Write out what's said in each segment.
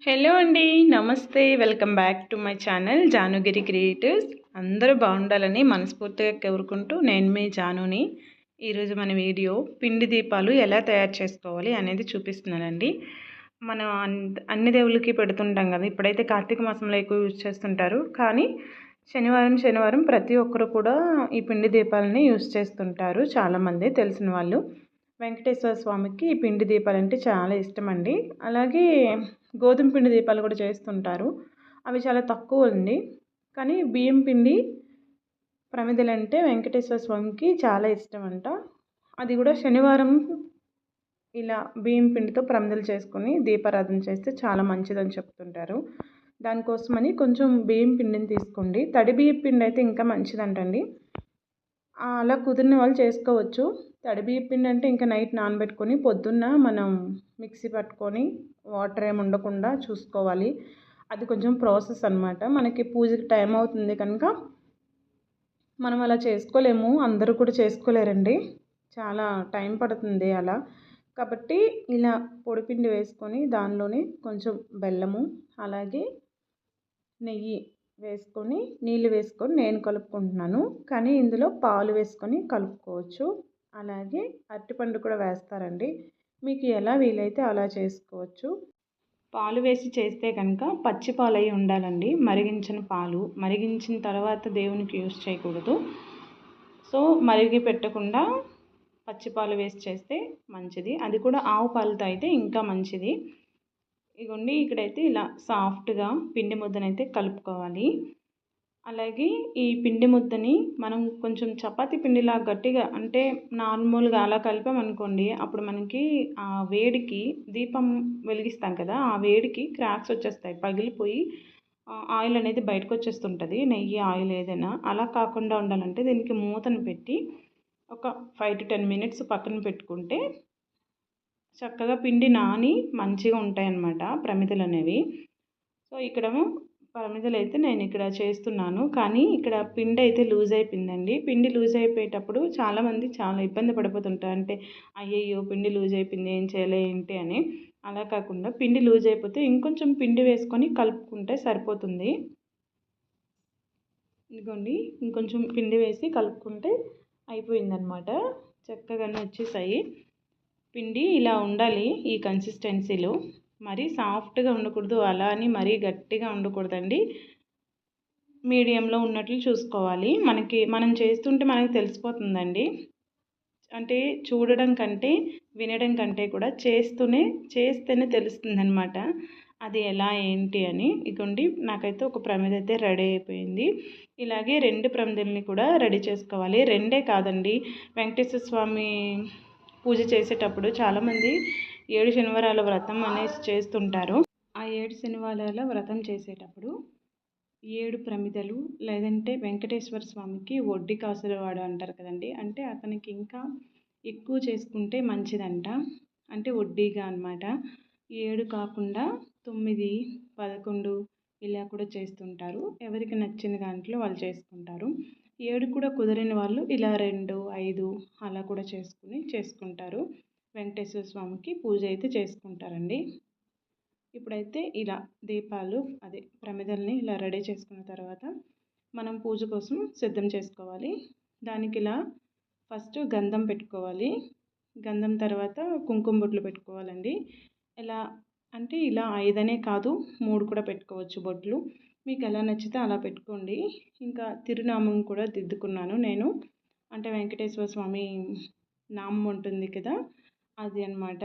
Hello అండి, నమస్తే. Welcome back to my channel Janugiri creatives. అందరూ బాగుండాలని మనస్ఫూర్తిగా కోరుకుంటూ నేను మీ జానుని. ఈరోజు మన వీడియో పిండి దీపాలు ఎలా తయారు చేసుకోవాలి అనేది చూపిస్తున్నానండి. మనం అన్ని దేవుళ్ళకి పెడుతుంటాం కదా. ఇప్పుడైతే కార్తీక మాసంలో ఎక్కువ యూజ్ చేస్తుంటారు, కానీ శనివారం ప్రతి ఒక్కరు కూడా ఈ పిండి దీపాలని యూజ్ చేస్తుంటారు. చాలామంది తెలిసిన వాళ్ళు. వెంకటేశ్వర స్వామికి ఈ పిండి దీపాలు అంటే చాలా ఇష్టం అండి. అలాగే గోధుమ పిండి దీపాలు కూడా చేస్తుంటారు. అవి చాలా తక్కువ అండి. కానీ బియ్యం పిండి ప్రమిదలు అంటే వెంకటేశ్వర స్వామికి చాలా ఇష్టం అంట. అది కూడా శనివారం ఇలా బియ్యం పిండితో ప్రమిదలు చేసుకొని దీపారాధన చేస్తే చాలా మంచిదని చెప్తుంటారు. దానికోసమని కొంచెం బియ్యం పిండిని తీసుకోండి. తడి బియ్యం పిండి అయితే ఇంకా మంచిదంటండి. అలా కుదిరిన వాళ్ళు చేసుకోవచ్చు. తడి బియ్యం పిండి అంటే ఇంకా నైట్ నానబెట్టుకొని పొద్దున్న మనం మిక్సీ పట్టుకొని వాటర్ ఏమి ఉండకుండా చూసుకోవాలి. అది కొంచెం ప్రాసెస్ అనమాట. మనకి పూజకి టైం అవుతుంది కనుక మనం అలా చేసుకోలేము. అందరూ కూడా చేసుకోలేరండి, చాలా టైం పడుతుంది అలా. కాబట్టి ఇలా పొడిపిండి వేసుకొని దానిలోనే కొంచెం బెల్లము అలాగే నెయ్యి వేసుకొని నీళ్ళు వేసుకొని నేను కలుపుకుంటున్నాను. కానీ ఇందులో పాలు వేసుకొని కలుపుకోవచ్చు. అలాగే అరటిపండు కూడా వేస్తారండి. మీకు ఎలా వీలైతే అలా చేసుకోవచ్చు. పాలు వేసి చేస్తే కనుక పచ్చి పాలు అయి ఉండాలండి, మరిగించిన పాలు. మరిగించిన తర్వాత దేవునికి యూజ్ చేయకూడదు. సో మరిగి పెట్టకుండా పచ్చి పాలు వేసి చేస్తే మంచిది. అది కూడా ఆవు పాలతో అయితే ఇంకా మంచిది. ఇగోండి, ఇక్కడైతే ఇలా సాఫ్ట్గా పిండి ముద్దనైతే కలుపుకోవాలి. అలాగే ఈ పిండి ముద్దని మనం కొంచెం చపాతీ పిండిలా గట్టిగా, అంటే నార్మల్గా అలా కలిపామనుకోండి, అప్పుడు మనకి ఆ వేడికి దీపం వెలిగిస్తాం కదా, ఆ వేడికి క్రాక్స్ వచ్చేస్తాయి, పగిలిపోయి ఆయిల్ అనేది బయటకు వచ్చేస్తుంటుంది. నెయ్యి ఆయిల్ ఏదైనా అలా కాకుండా ఉండాలంటే దీనికి మూతను పెట్టి ఒక 5 to 10 minutes పక్కన పెట్టుకుంటే చక్కగా పిండి నాని మంచిగా ఉంటాయన్నమాట ప్రమిదలు అనేవి. సో ఇక్కడ ప్రమిదలు అయితే నేను ఇక్కడ చేస్తున్నాను, కానీ ఇక్కడ పిండి అయితే లూజ్ అయిపోయిందండి. పిండి లూజ్ అయిపోయేటప్పుడు చాలామంది చాలా ఇబ్బంది పడిపోతుంటారు. అంటే అయ్యయ్యో పిండి లూజ్ అయిపోయింది, ఏం చేయలే ఏంటి అని. అలా కాకుండా పిండి లూజ్ అయిపోతే ఇంకొంచెం పిండి వేసుకొని కలుపుకుంటే సరిపోతుంది. ఇదిగోండి, ఇంకొంచెం పిండి వేసి కలుపుకుంటే అయిపోయిందనమాట. చక్కగానే వచ్చేసాయి. పిండి ఇలా ఉండాలి ఈ కన్సిస్టెన్సీలో. మరీ సాఫ్ట్గా ఉండకూడదు, అలా అని మరీ గట్టిగా ఉండకూడదండి. మీడియంలో ఉన్నట్లు చూసుకోవాలి. మనం చేస్తుంటే మనకు తెలిసిపోతుందండి. అంటే చూడడం కంటే వినడం కంటే కూడా చేస్తేనే తెలుస్తుందన్నమాట అది ఎలా ఏంటి అని. ఇదిగోండి, నాకైతే ఒక ప్రమిద అయితే రెడీ అయిపోయింది. ఇలాగే 2 ప్రమిదల్ని కూడా రెడీ చేసుకోవాలి. 2 కాదండి, వెంకటేశ్వర స్వామి పూజ చేసేటప్పుడు చాలామంది 7 శనివారాల వ్రతం అనేసి చేస్తుంటారు. ఆ 7 శనివారాల వ్రతం చేసేటప్పుడు 7 ప్రమిదలు, లేదంటే వెంకటేశ్వర స్వామికి వడ్డీ కాసులవాడు అంటారు కదండి. అంటే అతనికి ఇంకా ఎక్కువ చేసుకుంటే మంచిదంట. అంటే వడ్డీగా అనమాట. 7 కాకుండా 9, 11 ఇలా కూడా చేస్తుంటారు. ఎవరికి నచ్చిన దాంట్లో వాళ్ళు చేసుకుంటారు. 7 కూడా కుదరని వాళ్ళు ఇలా 2, 5 అలా కూడా చేసుకుంటారు. వెంకటేశ్వర స్వామికి పూజ అయితే చేసుకుంటారండి. ఇప్పుడైతే ఇలా దీపాలు ప్రమిదల్ని ఇలా రెడీ చేసుకున్న తర్వాత మనం పూజ కోసం సిద్ధం చేసుకోవాలి. దానికి ఇలా ఫస్ట్ గంధం పెట్టుకోవాలి. గంధం తర్వాత కుంకుమ బొట్లు పెట్టుకోవాలండి. ఎలా అంటే ఇలా 5 అనే కాదు, 3 కూడా పెట్టుకోవచ్చు బొట్లు. మీకు ఎలా నచ్చితే అలా పెట్టుకోండి. ఇంకా తిరునామం కూడా దిద్దుకున్నాను నేను. అంటే వెంకటేశ్వర స్వామి నామం ఉంటుంది కదా, అది అన్నమాట.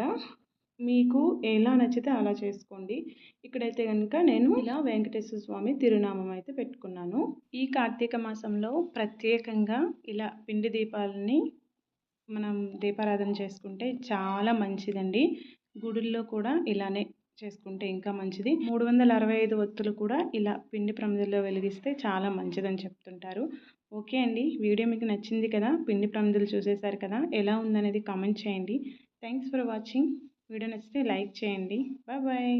మీకు ఎలా నచ్చితే అలా చేసుకోండి. ఇక్కడైతే కనుక నేను ఇలా వెంకటేశ్వర స్వామి తిరునామం అయితే పెట్టుకున్నాను. ఈ కార్తీక మాసంలో ప్రత్యేకంగా ఇలా పిండి దీపాలని మనం దీపారాధన చేసుకుంటే చాలా మంచిదండి. గుడుల్లో కూడా ఇలానే చేసుకుంటే ఇంకా మంచిది. 365 ఒత్తులు కూడా ఇలా పిండి ప్రమిదల్లో వెలిగిస్తే చాలా మంచిదని చెప్తుంటారు. ఓకే అండి, వీడియో మీకు నచ్చింది కదా. పిండి ప్రమిదలు చూసేశారు కదా, ఎలా ఉందనేది కామెంట్ చేయండి. Thanks for watching. వీడియో నచ్చితే లైక్ చేయండి. బాయ్.